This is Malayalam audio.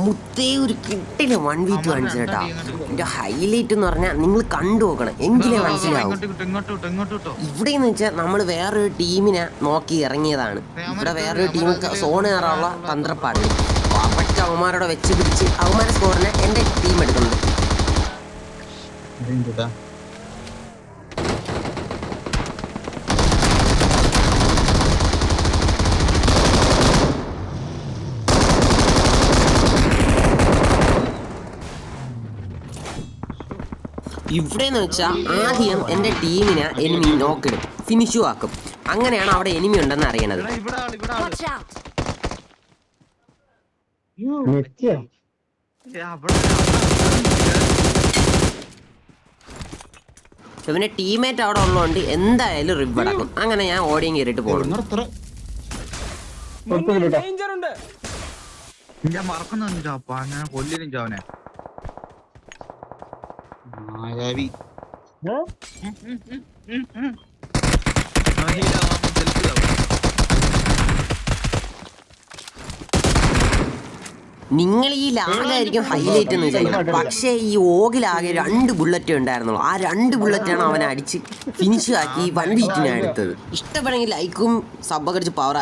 മുത്തേ ഒരു കിട്ടില്ല 1v2 കാണിച്ചു കേട്ടാ. എന്റെ ഹൈലൈറ്റ് എന്ന് പറഞ്ഞാൽ നിങ്ങൾ കണ്ടു നോക്കണം എങ്കിലേ മനസ്സിലാവും. ഇവിടെ എന്ന് വെച്ചാൽ നമ്മൾ വേറൊരു ടീമിനെ നോക്കി ഇറങ്ങിയതാണ്. ഇവിടെ വേറൊരു ടീം സോൺ കയറാനുള്ള തന്ത്രപ്പാട്. അവർക്ക് അവന്മാരോടെ വെച്ച് പിടിച്ച് അവന്മാരെ സ്കോറിനെ എന്റെ ടീം എടുക്കുന്നുണ്ട്. ഇവിടെന്ന് വെച്ചാൽ ആദ്യം എൻ്റെ ടീമിനെ എനിമി നോക്കിടും, ഫിനിഷും ആക്കും. അങ്ങനെയാണ് അവിടെ എനിമി ഉണ്ടെന്ന് അറിയണത്. പിന്നെ ടീമേറ്റ് അവിടെ ഉള്ളതുകൊണ്ട് എന്തായാലും റിബ് അടക്കും. അങ്ങനെ ഞാൻ ഓടിയും കയറിയിട്ട് പോകും. നിങ്ങൾ ഈ ലാഗായിരിക്കും ഹൈലൈറ്റ് എന്ന് വിചാരിക്കണം. പക്ഷേ ഈ ഓഗിലാകെ 2 ബുള്ളറ്റ് ഉണ്ടായിരുന്നുള്ളൂ. ആ 2 ബുള്ളറ്റാണ് അവനെ അടിച്ച് ഫിനിഷ് ആക്കി 1v2 എടുത്തത്. ഇഷ്ടപ്പെടുമെങ്കിൽ ലൈക്കും സബ്ബൊക്കെ അടിച്ച് പവർ ആക്കി.